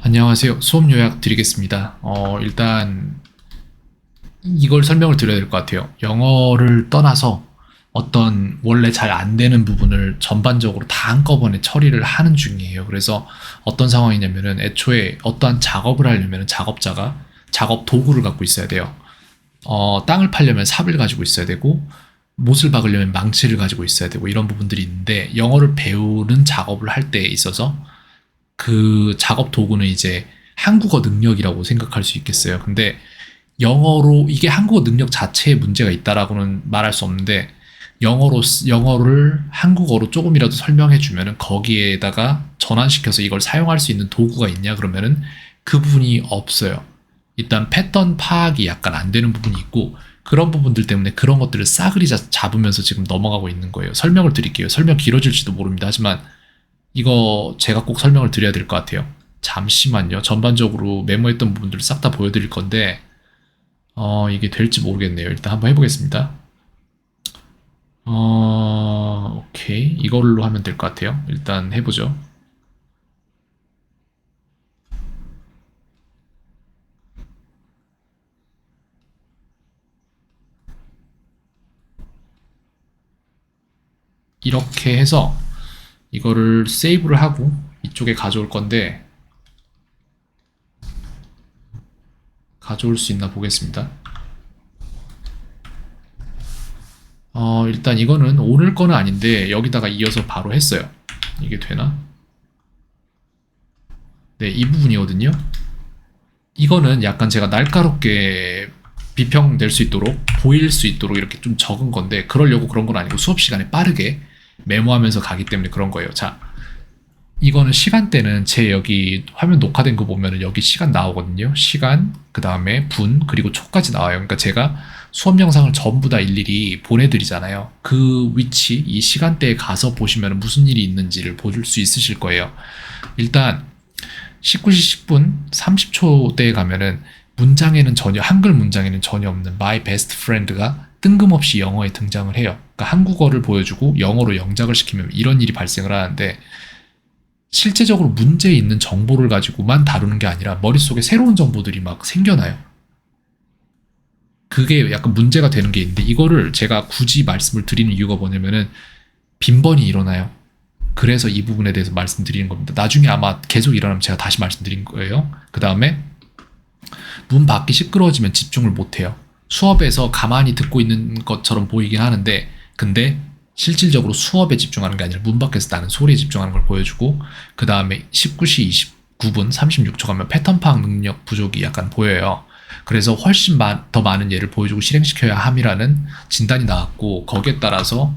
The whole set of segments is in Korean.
안녕하세요. 수업 요약 드리겠습니다. 일단 이걸 설명을 드려야 될 것 같아요. 영어를 떠나서 어떤 원래 잘 안 되는 부분을 전반적으로 다 한꺼번에 처리를 하는 중이에요. 그래서 어떤 상황이냐면은 애초에 어떠한 작업을 하려면 작업자가 작업 도구를 갖고 있어야 돼요. 땅을 파려면 삽을 가지고 있어야 되고 못을 박으려면 망치를 가지고 있어야 되고 이런 부분들이 있는데 영어를 배우는 작업을 할 때 있어서 그 작업 도구는 이제 한국어 능력이라고 생각할 수 있겠어요. 근데 영어로 이게 한국어 능력 자체에 문제가 있다라고는 말할 수 없는데 영어를 한국어로 조금이라도 설명해 주면은 거기에다가 전환시켜서 이걸 사용할 수 있는 도구가 있냐 그러면은 그 부분이 없어요. 일단 패턴 파악이 약간 안 되는 부분이 있고 그런 부분들 때문에 그런 것들을 싸그리 잡으면서 지금 넘어가고 있는 거예요. 설명을 드릴게요. 설명 길어질지도 모릅니다. 하지만 이거 제가 꼭 설명을 드려야 될 것 같아요. 잠시만요. 전반적으로 메모했던 부분들을 싹 다 보여드릴 건데 이게 될지 모르겠네요. 일단 한번 해보겠습니다. 오케이. 이걸로 하면 될 것 같아요. 일단 해보죠. 이렇게 해서 이거를 세이브를 하고 이쪽에 가져올 건데 가져올 수 있나 보겠습니다. 일단 이거는 오늘 거는 아닌데 여기다가 이어서 바로 했어요. 이게 되나? 네, 이 부분이거든요. 이거는 약간 제가 날카롭게 비평될 수 있도록 보일 수 있도록 이렇게 좀 적은 건데 그러려고 그런 건 아니고 수업 시간에 빠르게 메모하면서 가기 때문에 그런 거예요. 자, 이거는 시간대는 제 여기 화면 녹화된 거 보면은 여기 시간 나오거든요. 시간, 그 다음에 분, 그리고 초까지 나와요. 그러니까 제가 수업 영상을 전부 다 일일이 보내드리잖아요. 그 위치, 이 시간대에 가서 보시면 무슨 일이 있는지를 보실 수 있으실 거예요. 일단 19시 10분 30초대에 가면은 문장에는 전혀 한글 문장에는 전혀 없는 My Best Friend가 뜬금없이 영어에 등장을 해요. 그러니까 한국어를 보여주고 영어로 영작을 시키면 이런 일이 발생을 하는데 실제적으로 문제 있는 정보를 가지고만 다루는 게 아니라 머릿속에 새로운 정보들이 막 생겨나요. 그게 약간 문제가 되는 게 있는데 이거를 제가 굳이 말씀을 드리는 이유가 뭐냐면은 빈번히 일어나요. 그래서 이 부분에 대해서 말씀드리는 겁니다. 나중에 아마 계속 일어나면 제가 다시 말씀드린 거예요. 그 다음에 문 밖이 시끄러워지면 집중을 못해요. 수업에서 가만히 듣고 있는 것처럼 보이긴 하는데 근데 실질적으로 수업에 집중하는 게 아니라 문 밖에서 나는 소리에 집중하는 걸 보여주고 그 다음에 19시 29분 36초 가면 패턴 파악 능력 부족이 약간 보여요. 그래서 훨씬 더 많은 예를 보여주고 실행시켜야 함이라는 진단이 나왔고 거기에 따라서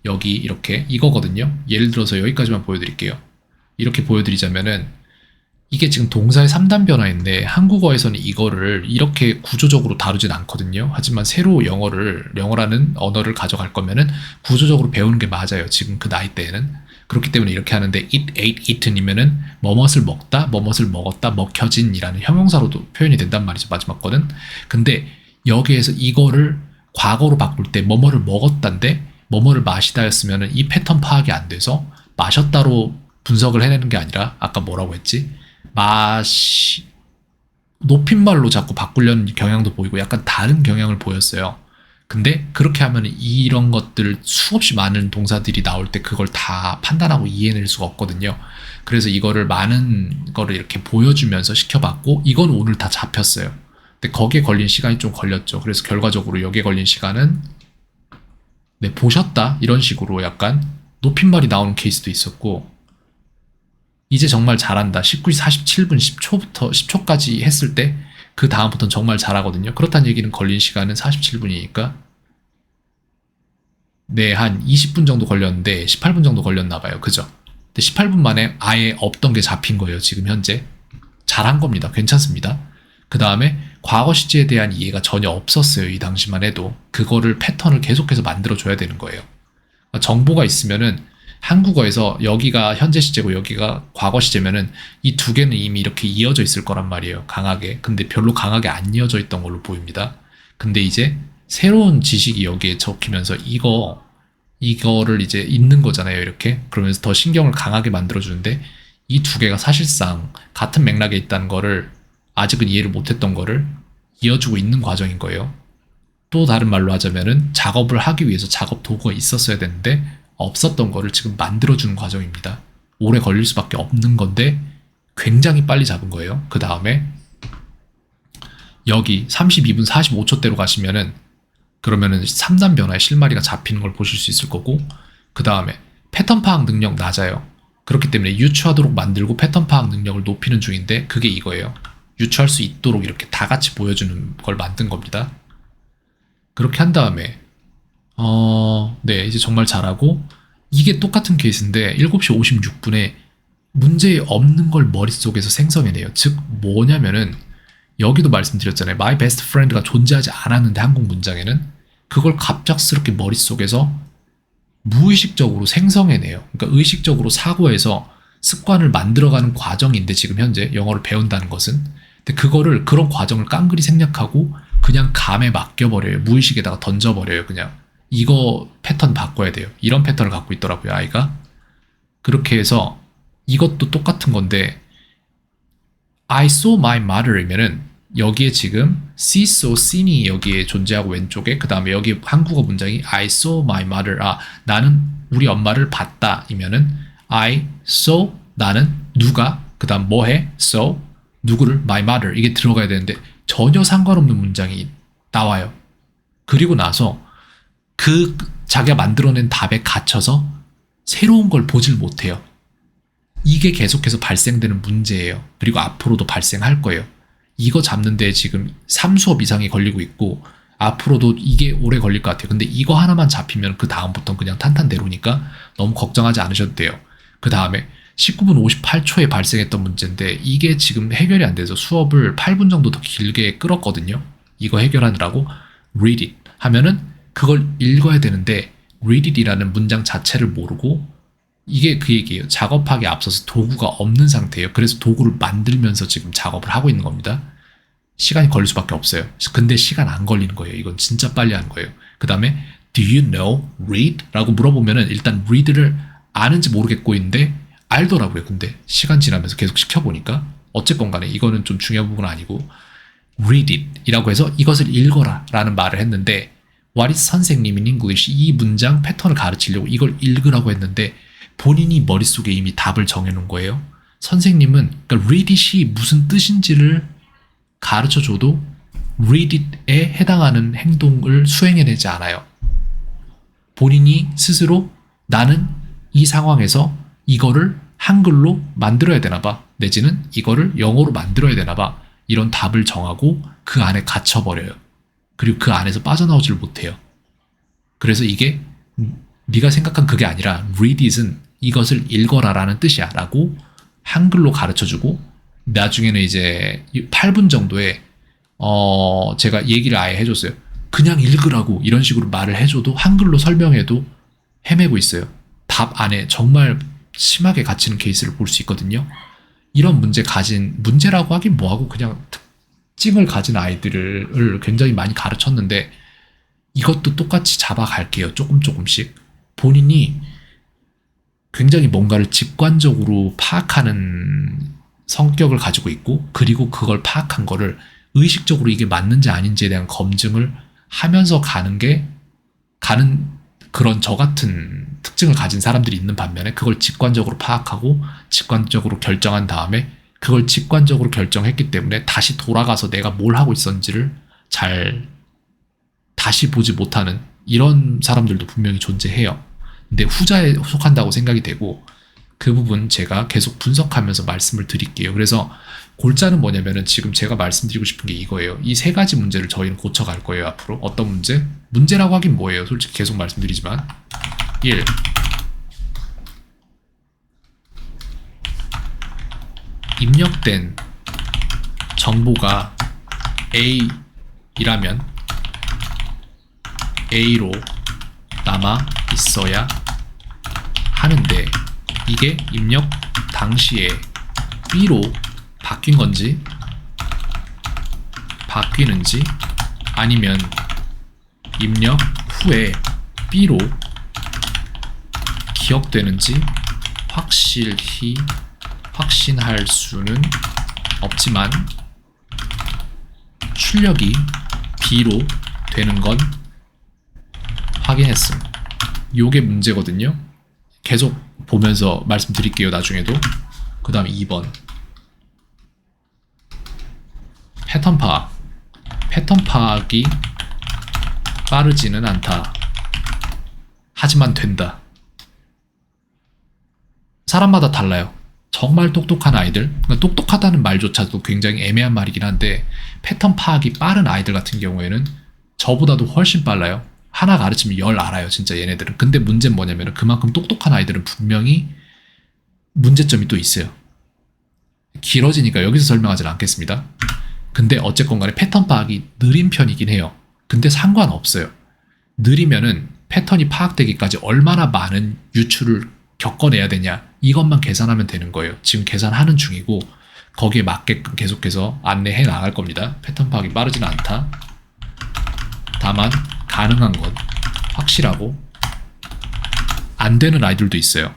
여기 이렇게 이거거든요. 예를 들어서 여기까지만 보여드릴게요. 이렇게 보여드리자면은 이게 지금 동사의 3단 변화인데 한국어에서는 이거를 이렇게 구조적으로 다루진 않거든요. 하지만 새로 영어라는 언어를 가져갈 거면은 구조적으로 배우는 게 맞아요. 지금 그 나이 때에는. 그렇기 때문에 이렇게 하는데 eat, ate, eaten이면은 뭐뭇을 먹다, 뭐뭇을 먹었다, 먹혀진이라는 형용사로도 표현이 된단 말이죠. 마지막 거는. 근데 여기에서 이거를 과거로 바꿀 때 뭐뭐를 먹었다인데 뭐뭐를 마시다였으면은 이 패턴 파악이 안 돼서 마셨다로 분석을 해내는 게 아니라 아까 뭐라고 했지? 높임말로 자꾸 바꾸려는 경향도 보이고 약간 다른 경향을 보였어요. 근데 그렇게 하면 이런 것들 수없이 많은 동사들이 나올 때 그걸 다 판단하고 이해낼 수가 없거든요. 그래서 이거를 많은 거를 이렇게 보여주면서 시켜봤고 이건 오늘 다 잡혔어요. 근데 거기에 걸린 시간이 좀 걸렸죠. 그래서 결과적으로 여기에 걸린 시간은 네, 보셨다 이런 식으로 약간 높임말이 나오는 케이스도 있었고 이제 정말 잘한다. 19시 47분 10초부터 10초까지 했을 때 그 다음부터는 정말 잘하거든요. 그렇다는 얘기는 걸린 시간은 47분이니까 네, 한 20분 정도 걸렸는데 18분 정도 걸렸나 봐요. 그죠? 근데 18분 만에 아예 없던 게 잡힌 거예요. 지금 현재. 잘한 겁니다. 괜찮습니다. 그 다음에 과거 시제에 대한 이해가 전혀 없었어요. 이 당시만 해도. 그거를 패턴을 계속해서 만들어줘야 되는 거예요. 정보가 있으면은 한국어에서 여기가 현재 시제고 여기가 과거 시제면은 이 두 개는 이미 이렇게 이어져 있을 거란 말이에요. 강하게. 근데 별로 강하게 안 이어져 있던 걸로 보입니다. 근데 이제 새로운 지식이 여기에 적히면서 이거를 이제 읽는 거잖아요. 이렇게. 그러면서 더 신경을 강하게 만들어주는데 이 두 개가 사실상 같은 맥락에 있다는 거를 아직은 이해를 못했던 거를 이어주고 있는 과정인 거예요. 또 다른 말로 하자면은 작업을 하기 위해서 작업 도구가 있었어야 되는데 없었던 거를 지금 만들어주는 과정입니다. 오래 걸릴 수밖에 없는 건데 굉장히 빨리 잡은 거예요. 그 다음에 여기 32분 45초대로 가시면은 그러면은 3단 변화의 실마리가 잡히는 걸 보실 수 있을 거고, 그 다음에 패턴 파악 능력 낮아요. 그렇기 때문에 유추하도록 만들고 패턴 파악 능력을 높이는 중인데 그게 이거예요. 유추할 수 있도록 이렇게 다 같이 보여주는 걸 만든 겁니다. 그렇게 한 다음에 네, 이제 정말 잘하고, 이게 똑같은 케이스인데 7시 56분에 문제 없는 걸 머릿속에서 생성해내요. 즉 뭐냐면은 여기도 말씀드렸잖아요. My best friend가 존재하지 않았는데 한국 문장에는 그걸 갑작스럽게 머릿속에서 무의식적으로 생성해내요. 그러니까 의식적으로 사고해서 습관을 만들어가는 과정인데 지금 현재 영어를 배운다는 것은. 근데 그거를 그런 과정을 깡그리 생략하고 그냥 감에 맡겨버려요. 무의식에다가 던져버려요. 그냥 이거 패턴 바꿔야 돼요. 이런 패턴을 갖고 있더라고요, 아이가. 그렇게 해서 이것도 똑같은 건데 I saw my mother이면은 여기에 지금 see, saw, seen이 여기에 존재하고 왼쪽에, 그 다음에 여기 한국어 문장이 I saw my mother, 나는 우리 엄마를 봤다 이면은 I saw, 나는 누가, 그 다음 뭐해, saw, 누구를, my mother, 이게 들어가야 되는데 전혀 상관없는 문장이 나와요. 그리고 나서 그 자기가 만들어낸 답에 갇혀서 새로운 걸 보질 못해요. 이게 계속해서 발생되는 문제예요. 그리고 앞으로도 발생할 거예요. 이거 잡는데 지금 3수업 이상이 걸리고 있고 앞으로도 이게 오래 걸릴 것 같아요. 근데 이거 하나만 잡히면 그 다음부터는 그냥 탄탄대로니까 너무 걱정하지 않으셔도 돼요. 그 다음에 19분 58초에 발생했던 문제인데 이게 지금 해결이 안 돼서 수업을 8분 정도 더 길게 끌었거든요. 이거 해결하느라고 read it 하면은 그걸 읽어야 되는데 read it이라는 문장 자체를 모르고, 이게 그 얘기예요. 작업하기에 앞서서 도구가 없는 상태예요. 그래서 도구를 만들면서 지금 작업을 하고 있는 겁니다. 시간이 걸릴 수밖에 없어요. 근데 시간 안 걸리는 거예요. 이건 진짜 빨리 하는 거예요. 그 다음에 Do you know read? 라고 물어보면은 일단 read를 아는지 모르겠고 있는데 알더라고요. 근데 시간 지나면서 계속 시켜보니까 어쨌건 간에 이거는 좀 중요한 부분은 아니고 read it 이라고 해서 이것을 읽어라 라는 말을 했는데 What is 선생님 in English? 이 문장 패턴을 가르치려고 이걸 읽으라고 했는데 본인이 머릿속에 이미 답을 정해놓은 거예요. 선생님은 그러니까 read it이 무슨 뜻인지를 가르쳐줘도 read it에 해당하는 행동을 수행해내지 않아요. 본인이 스스로 나는 이 상황에서 이거를 한글로 만들어야 되나 봐, 내지는 이거를 영어로 만들어야 되나 봐, 이런 답을 정하고 그 안에 갇혀버려요. 그리고 그 안에서 빠져나오지를 못해요. 그래서 이게 네가 생각한 그게 아니라 read it은 이것을 읽어라 라는 뜻이야 라고 한글로 가르쳐주고, 나중에는 이제 8분 정도에 제가 얘기를 아예 해줬어요. 그냥 읽으라고 이런 식으로 말을 해줘도 한글로 설명해도 헤매고 있어요. 답 안에 정말 심하게 갇히는 케이스를 볼 수 있거든요. 이런 문제라고 하긴 뭐하고 그냥 특징을 가진 아이들을 굉장히 많이 가르쳤는데 이것도 똑같이 잡아갈게요. 조금씩. 본인이 굉장히 뭔가를 직관적으로 파악하는 성격을 가지고 있고, 그리고 그걸 파악한 거를 의식적으로 이게 맞는지 아닌지에 대한 검증을 하면서 가는 그런 저 같은 특징을 가진 사람들이 있는 반면에 그걸 직관적으로 파악하고 직관적으로 결정한 다음에 그걸 직관적으로 결정했기 때문에 다시 돌아가서 내가 뭘 하고 있었는지를 잘 다시 보지 못하는 이런 사람들도 분명히 존재해요. 근데 후자에 속한다고 생각이 되고, 그 부분 제가 계속 분석하면서 말씀을 드릴게요. 그래서 골자는 뭐냐면은 지금 제가 말씀드리고 싶은 게 이거예요. 이 세 가지 문제를 저희는 고쳐갈 거예요. 앞으로 어떤 문제? 문제라고 하긴 뭐예요. 솔직히 계속 말씀드리지만 1. 입력된 정보가 A이라면 A로 남아 있어야 하는데 이게 입력 당시에 B로 바뀐 건지 바뀌는지 아니면 입력 후에 B로 기억되는지 확실히 확신할 수는 없지만 출력이 B로 되는 건 확인했음. 요게 문제거든요. 계속 보면서 말씀드릴게요. 나중에도. 그 다음에 2번 패턴 파악. 패턴 파악이 빠르지는 않다. 하지만 된다. 사람마다 달라요. 정말 똑똑한 아이들, 그러니까 똑똑하다는 말조차도 굉장히 애매한 말이긴 한데 패턴 파악이 빠른 아이들 같은 경우에는 저보다도 훨씬 빨라요. 하나 가르치면 10 알아요. 진짜 얘네들은. 근데 문제는 뭐냐면 그만큼 똑똑한 아이들은 분명히 문제점이 또 있어요. 길어지니까 여기서 설명하지는 않겠습니다. 근데 어쨌건 간에 패턴 파악이 느린 편이긴 해요. 근데 상관없어요. 느리면은 패턴이 파악되기까지 얼마나 많은 유출을 겪어내야 되냐 이것만 계산하면 되는 거예요. 지금 계산하는 중이고 거기에 맞게끔 계속해서 안내해 나갈 겁니다. 패턴 파악이 빠르지는 않다. 다만 가능한 건 확실하고 안 되는 아이들도 있어요.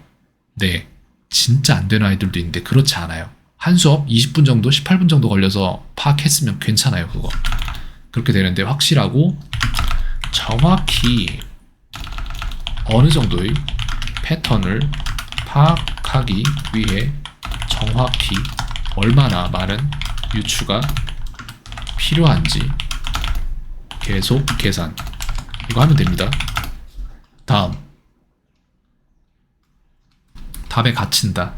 네, 진짜 안 되는 아이들도 있는데 그렇지 않아요. 한 수업 20분 정도, 18분 정도 걸려서 파악했으면 괜찮아요. 그거 그렇게 되는데 확실하고 정확히 어느 정도의 패턴을 파악하기 위해 정확히 얼마나 많은 유추가 필요한지 계속 계산. 이거 하면 됩니다. 다음 답에 갇힌다.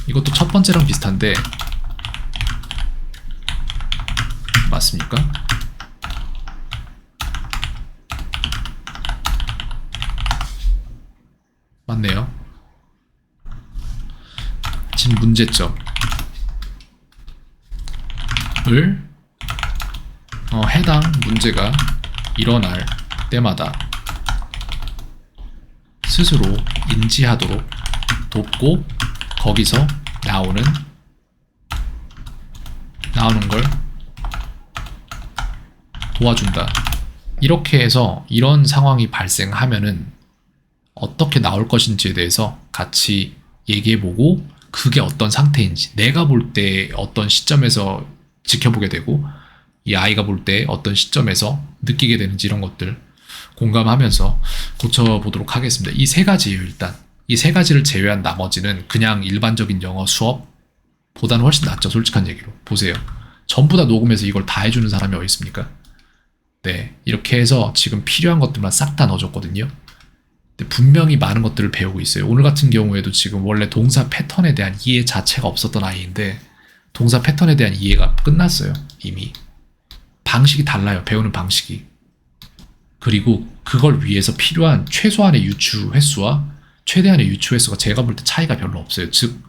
이것도 첫 번째랑 비슷한데 맞습니까? 맞네요. 지금 문제점을 해당 문제가 일어날 때마다 스스로 인지하도록 돕고 거기서 나오는 걸 도와준다. 이렇게 해서 이런 상황이 발생하면은 어떻게 나올 것인지에 대해서 같이 얘기해보고 그게 어떤 상태인지 내가 볼 때 어떤 시점에서 지켜보게 되고 이 아이가 볼 때 어떤 시점에서 느끼게 되는지 이런 것들 공감하면서 고쳐보도록 하겠습니다. 이 세 가지예요. 일단 이 세 가지를 제외한 나머지는 그냥 일반적인 영어 수업보다는 훨씬 낫죠. 솔직한 얘기로 보세요. 전부 다 녹음해서 이걸 다 해주는 사람이 어디 있습니까? 네, 이렇게 해서 지금 필요한 것들만 싹 다 넣어줬거든요. 분명히 많은 것들을 배우고 있어요. 오늘 같은 경우에도 지금 원래 동사 패턴에 대한 이해 자체가 없었던 아이인데 동사 패턴에 대한 이해가 끝났어요. 이미 방식이 달라요. 배우는 방식이. 그리고 그걸 위해서 필요한 최소한의 유추 횟수와 최대한의 유추 횟수가 제가 볼 때 차이가 별로 없어요. 즉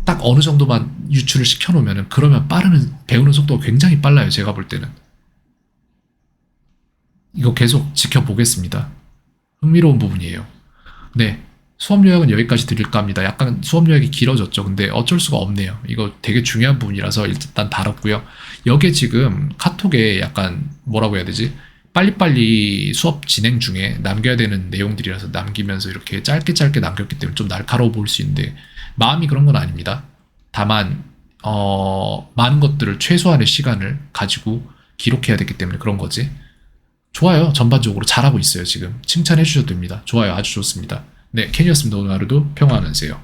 딱 어느 정도만 유추를 시켜놓으면 그러면 배우는 속도가 굉장히 빨라요. 제가 볼 때는. 이거 계속 지켜보겠습니다. 흥미로운 부분이에요. 네, 수업 요약은 여기까지 드릴까 합니다. 약간 수업 요약이 길어졌죠. 근데 어쩔 수가 없네요. 이거 되게 중요한 부분이라서 일단 다뤘고요. 여기에 지금 카톡에 약간 뭐라고 해야 되지? 빨리빨리 수업 진행 중에 남겨야 되는 내용들이라서 남기면서 이렇게 짧게 남겼기 때문에 좀 날카로워 보일 수 있는데 마음이 그런 건 아닙니다. 다만 많은 것들을 최소한의 시간을 가지고 기록해야 되기 때문에 그런 거지. 좋아요. 전반적으로 잘하고 있어요. 지금 칭찬해 주셔도 됩니다. 좋아요. 아주 좋습니다. 네, 켄이었습니다. 오늘 하루도 평화하세요.